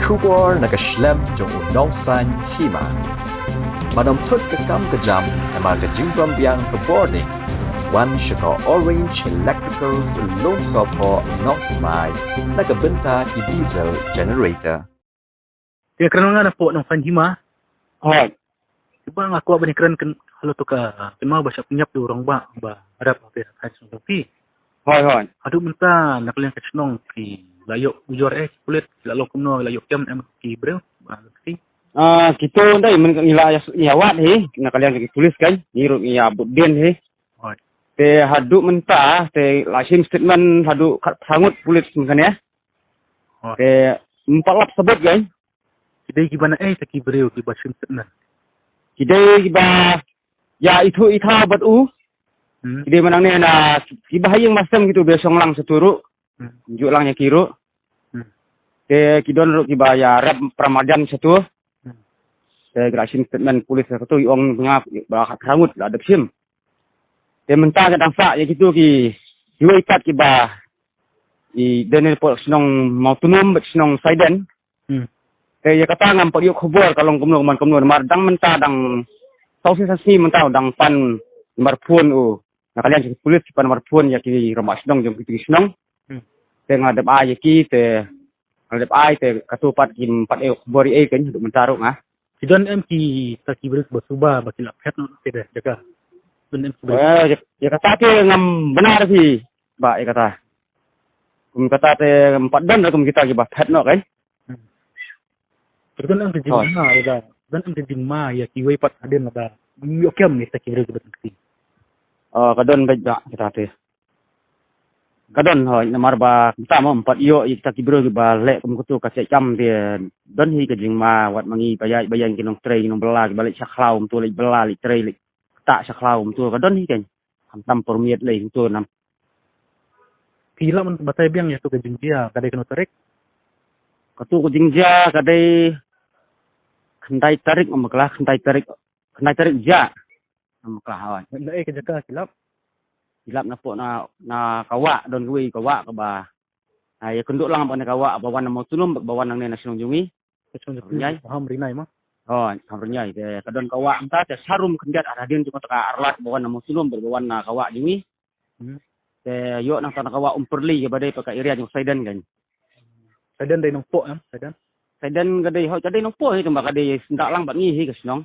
出国那个 Schlemm 中有农山起嘛，mà đồng thuận cái cam cái jam mà cái chính phẩm biang cái boarding one sẽ có orange electrical long support not my là cái benta cái diesel generator. Dia kerana na po ng Fanjima. Hoy. Diba nga ako ba ni kran kan halo to ka kenal ba siya penyap di orang ba harap apa ya sa pi. Hoy. Adu minta nakalian ka snong ki layo ujor kulit lalu kumno layo kem em ki breu ba si. Kita ndai men ngila yawat he nak kalian tulis kan ngiru ya budin he. Hoy. Te hadu menta te lasim statement hadu sangut pulis kan ya. Te 4 lap sebut kan. Kidai gimana tak kibreu ki basim tenan. Kidai giba ya itu ita batu. Kidai menang ni na giba yang masam gitu besong lang seturu. Juk langnya kiru. Te kidon ru giba ya rap Ramadan satu. Te grasin statement polis satu iong ngap bakat rangut la ada sim. Te menta ka dangsa ya gitu ki dua ikat giba i denel po senong mau tunum senong saiden. Ya kata ngam pak yuk khobor kalong kumno mar dang menta dang sensasi menta dang pan marpun nak kalian polis pan marpun ya ki romas dong jom ki snong te ngadep a ya ki te ngadep ai te katupat kim pat khobor kan untuk mentaru ngah Sidon em ki ta ki brek basuba bakilap het no te jaga don em ya kata te ngam benar sih ba ya kata kum kata te 4 dan kum kita ki ba het no kan. Pertama ang kejima ada, dan ang kejima ya kiway pat adin ada, yokem ni tak kira kebetulan keti. Kadon baca kita tu. Kadon hoy namar ba kita mau 4 yo kita kibro ba lek kum kutu ka cam dia don hi kejima wat mangi bayan kinong tray kinong bela balik saklau tu lek bela lek tray lek tak saklau tu kadon hi kan hantam permiat lek tu nam. Pila man batay biang ya tu kejimia kadai kena tarik. Katu kejingja kadai kentai tarik memaklah kentai tarik ja memaklah hawan Nai kejaka kilap napok na kawa don kui kawa ka ba ya kenduk lang apa na kawa bawan na mo tulum bawan nang na sinong jungi nyai paham rinai mah hamrnya ke kadon kawa entah te sarum kendat ada din cuma ka arlat bawan na mo tulum bawan na kawa jungi te yo nang tanah kawa umperli ke badai pakai irian yung saidan kan Saidan dai nong po Saidan kadai ho kadai nong po he kembak kadai sendak lang bak ngi he kesnong.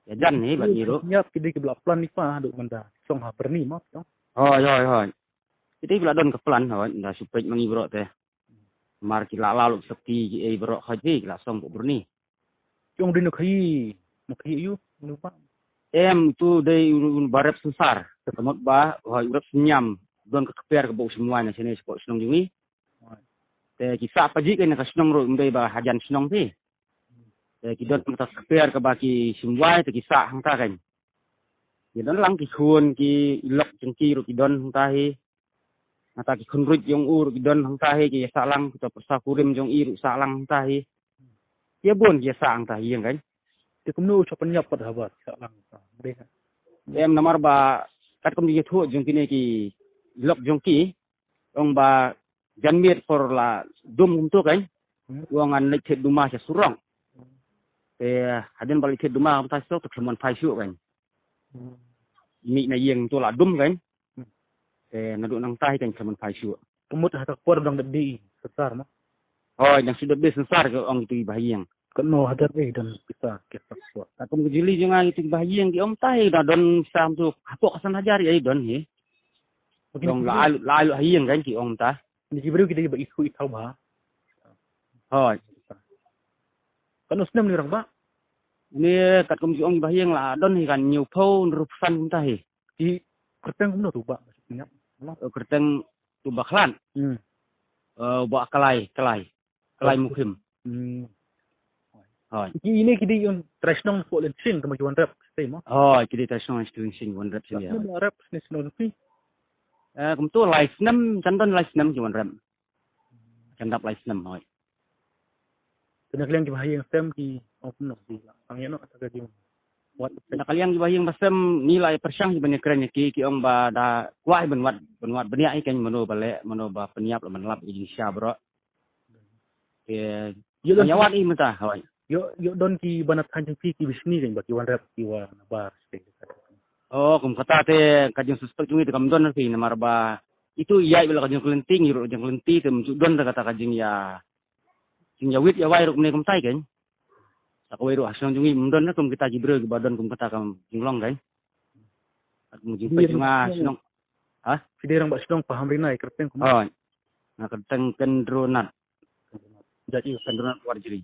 Ya jan he bak ngi ro. Nyap kidai ke belak plan ni pa duk manda. Song ha berni mah tong. Hoi. Kidai belak don ke plan ho nda supet mangi bro teh. Mar kila lalu sepi bro haji kila song bu berni. Yong dinu khai yu lupa. Tu dai barep susar. Ketemot ba hoi urap senyam don ke keper ke bau semuanya sini spot senong jungi. Te kisah paji kan ka senong ro mdai ba hajan senong ti. Te kidot mata keper ke baki simwai te kisah hangta kan. Kidon lang ki khun ki ilok jengki ro kidon hangta hi. Nata ki khunrut yong ur kidon hangta hi ki salang kita persa kurim jong iru salang hangta hi. Dia bon ki sa hangta hi kan. Te kumno cha penyap pat habat salang ta. Deh. Em namar ba kat kum di thu jong kini ki ilok jongki ong ba janmir for la dum tu kan uangan nek thet duma sa surong hadin balik thet duma ta sok tak semon phai su kan mi na yeng tu la dum kan nadu nang tai kan semon phai su Pemut ha tak por dong di besar mah. yang sudah besar ke ong itu bahayang Keno hadar dan kita suat. atum kejili jangan itu bahayang ki om tai da don sam tu hapok kasan hajari ai don he dong la alu hayang kan ki om ta Ni kibreu kita ba isu itau ba. Hoi. Kan usnam ni orang ba. Ni kat kum ong bahayang la don hi kan nyu phau rupsan ta hi. Di kerteng kumno tu ba. Nyap. Kerteng tu baklan. Ba kelai mukim. Hoi. Ini kidi yung tresnong po len sin kamajuan rap stay mo. Hoi, kidi tresnong string sing one rap sing ya. Rap ni sinon pi. Kum tu lai senam canton lai senam juan rap. Candap lai senam hoi. Kena kalian ki bahayang stem ki opno di. Ang yano kata di. Wat na kalian bahayang basam nilai persang banyak keren ki ong ba da kuai benwat benia kan mano bale mano ba peniap la manlap Indonesia bro. Ke Yo don nyawan i mata hawai. yo don ki banat hanjing pi ki bisni kan baki wan rap ki wan bar stay. Oh, kum kata te kajing suspek jungi te kam don fi na marba. Itu iya bila kajing kelenting iro kajing kelenti te don ta kata kajing ya. Sing ya wit ya wai ruk ne kum tai kan. Aku wai ro asang jungi mendon na kum kita jibril ki badan kum kata kam jinglong kan. Aku jumpa cuma sinong. Siderang bak sidong paham rina ikrpen kum. Oh. Nak keteng kendronat. Jadi Kendronat warjiri.